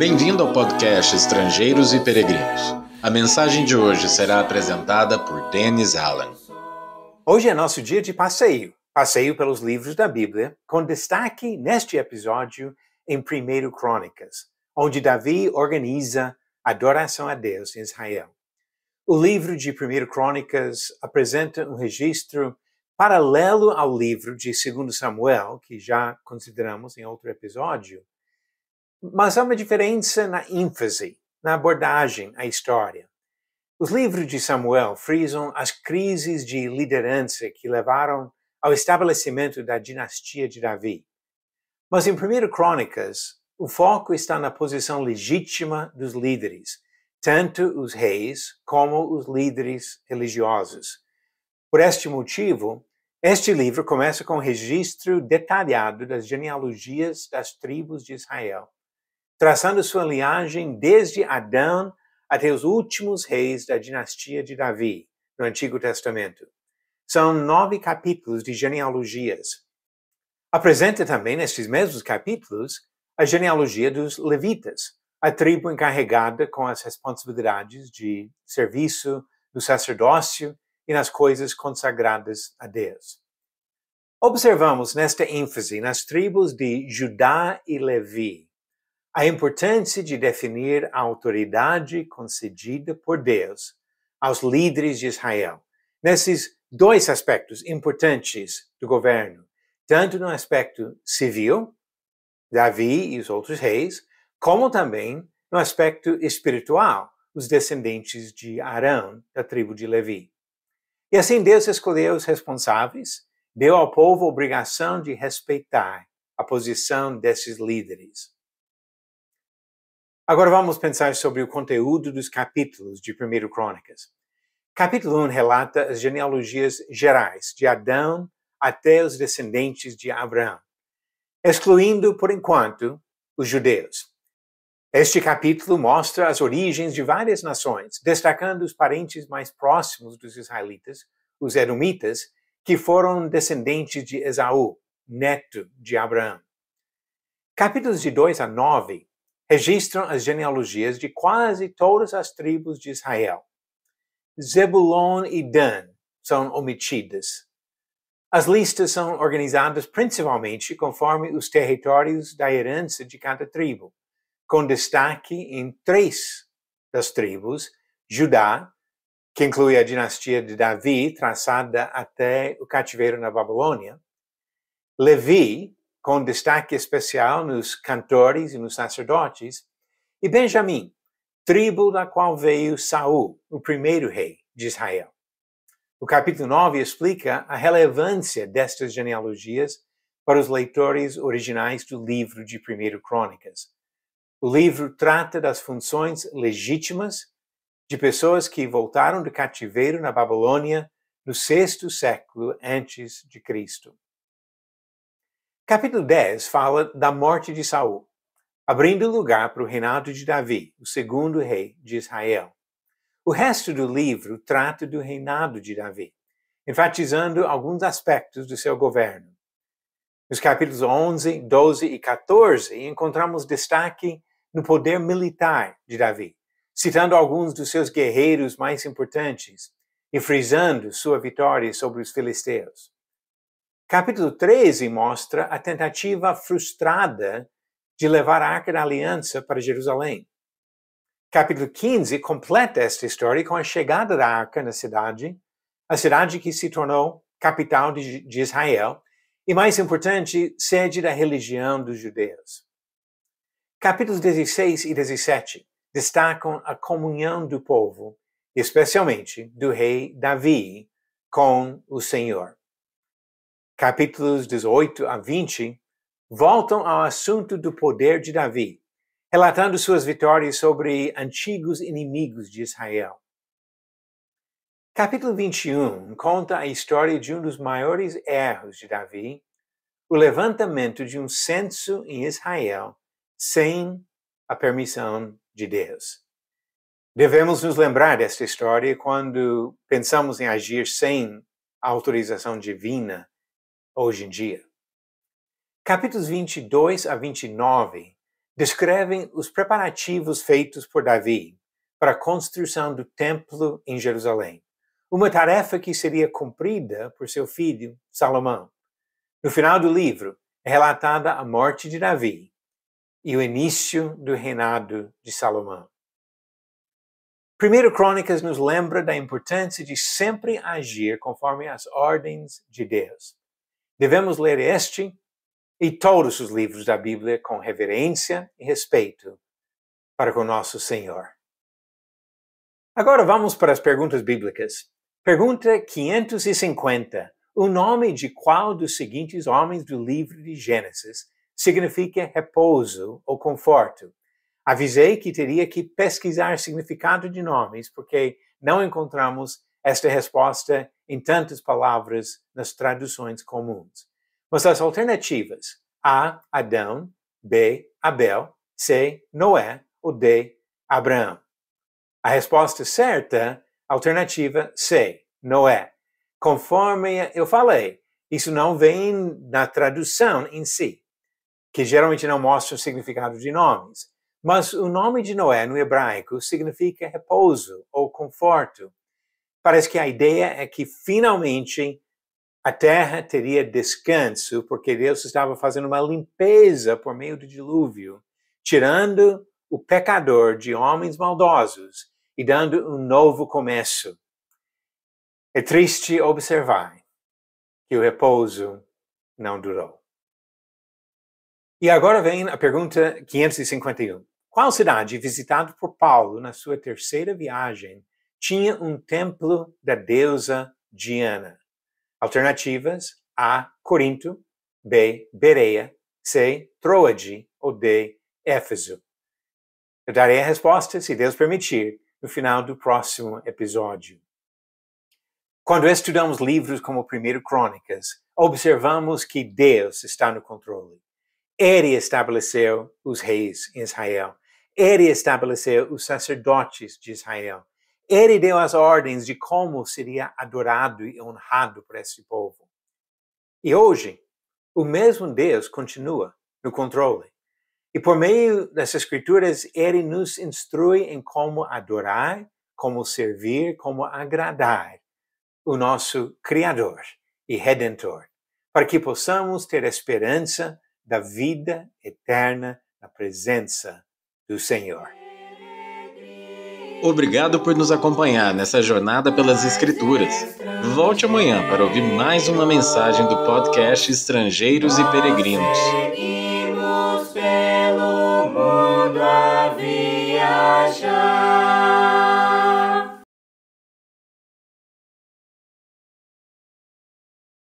Bem-vindo ao podcast Estrangeiros e Peregrinos. A mensagem de hoje será apresentada por Dennis Allen. Hoje é nosso dia de passeio pelos livros da Bíblia, com destaque neste episódio em 1 Crônicas, onde Davi organiza a adoração a Deus em Israel. O livro de 1 Crônicas apresenta um registro paralelo ao livro de 2 Samuel, que já consideramos em outro episódio, mas há uma diferença na ênfase, na abordagem à história. Os livros de Samuel frisam as crises de liderança que levaram ao estabelecimento da dinastia de Davi. Mas em 1 Crônicas, o foco está na posição legítima dos líderes, tanto os reis como os líderes religiosos. Por este motivo, este livro começa com um registro detalhado das genealogias das tribos de Israel, traçando sua linhagem desde Adão até os últimos reis da dinastia de Davi, no Antigo Testamento. São 9 capítulos de genealogias. Apresenta também, nestes mesmos capítulos, a genealogia dos levitas, a tribo encarregada com as responsabilidades de serviço do sacerdócio e nas coisas consagradas a Deus. Observamos nesta ênfase nas tribos de Judá e Levi a importância de definir a autoridade concedida por Deus aos líderes de Israel, nesses 2 aspectos importantes do governo, tanto no aspecto civil, Davi e os outros reis, como também no aspecto espiritual, os descendentes de Arão, da tribo de Levi. E assim Deus escolheu os responsáveis, deu ao povo a obrigação de respeitar a posição desses líderes. Agora vamos pensar sobre o conteúdo dos capítulos de 1 Crônicas. Capítulo 1 relata as genealogias gerais, de Adão até os descendentes de Abraão, excluindo, por enquanto, os judeus. Este capítulo mostra as origens de várias nações, destacando os parentes mais próximos dos israelitas, os edomitas, que foram descendentes de Esaú, neto de Abraão. Capítulos de 2 a 9 registram as genealogias de quase todas as tribos de Israel. Zebulon e Dan são omitidas. As listas são organizadas principalmente conforme os territórios da herança de cada tribo, com destaque em 3 das tribos: Judá, que inclui a dinastia de Davi, traçada até o cativeiro na Babilônia; Levi, com destaque especial nos cantores e nos sacerdotes; e Benjamim, tribo da qual veio Saul, o primeiro rei de Israel. O capítulo 9 explica a relevância destas genealogias para os leitores originais do livro de 1 Crônicas. O livro trata das funções legítimas de pessoas que voltaram do cativeiro na Babilônia no 6º século antes de Cristo. Capítulo 10 fala da morte de Saul, abrindo lugar para o reinado de Davi, o 2º rei de Israel. O resto do livro trata do reinado de Davi, enfatizando alguns aspectos do seu governo. Nos capítulos 11, 12 e 14, encontramos destaque no poder militar de Davi, citando alguns dos seus guerreiros mais importantes e frisando sua vitória sobre os filisteus. Capítulo 13 mostra a tentativa frustrada de levar a Arca da Aliança para Jerusalém. Capítulo 15 completa esta história com a chegada da Arca na cidade, a cidade que se tornou capital de Israel e, mais importante, sede da religião dos judeus. Capítulos 16 e 17 destacam a comunhão do povo, especialmente do rei Davi, com o Senhor. Capítulos 18 a 20 voltam ao assunto do poder de Davi, relatando suas vitórias sobre antigos inimigos de Israel. Capítulo 21 conta a história de um dos maiores erros de Davi, o levantamento de um censo em Israel sem a permissão de Deus. Devemos nos lembrar desta história quando pensamos em agir sem a autorização divina hoje em dia. Capítulos 22 a 29 descrevem os preparativos feitos por Davi para a construção do templo em Jerusalém, uma tarefa que seria cumprida por seu filho Salomão. No final do livro é relatada a morte de Davi e o início do reinado de Salomão. 1 Crônicas nos lembra da importância de sempre agir conforme as ordens de Deus. Devemos ler este e todos os livros da Bíblia com reverência e respeito para com nosso Senhor. Agora vamos para as perguntas bíblicas. Pergunta 550. O nome de qual dos seguintes homens do livro de Gênesis significa repouso ou conforto? Avisei que teria que pesquisar significado de nomes, porque não encontramos esta resposta em tantas palavras nas traduções comuns. Mas as alternativas: A, Adão; B, Abel; C, Noé; ou D, Abraão. A resposta certa, alternativa C, Noé. Conforme eu falei, isso não vem na tradução em si, que geralmente não mostra o significado de nomes. Mas o nome de Noé no hebraico significa repouso ou conforto. Parece que a ideia é que finalmente a terra teria descanso, porque Deus estava fazendo uma limpeza por meio do dilúvio, tirando o pecador de homens maldosos e dando um novo começo. É triste observar que o repouso não durou. E agora vem a pergunta 551. Qual cidade visitada por Paulo na sua terceira viagem tinha um templo da deusa Diana? Alternativas: A, Corinto; B, Bereia; C, Troade; ou D, Éfeso. Eu darei a resposta, se Deus permitir, no final do próximo episódio. Quando estudamos livros como 1 Crônicas, observamos que Deus está no controle. Ele estabeleceu os reis em Israel. Ele estabeleceu os sacerdotes de Israel. Ele deu as ordens de como seria adorado e honrado por esse povo. E hoje, o mesmo Deus continua no controle. E por meio das Escrituras, Ele nos instrui em como adorar, como servir, como agradar o nosso Criador e Redentor, para que possamos ter esperança da vida eterna na presença do Senhor. Obrigado por nos acompanhar nessa jornada pelas Escrituras. Volte amanhã para ouvir mais uma mensagem do podcast Estrangeiros e Peregrinos. Seguimos pelo mundo a viajar.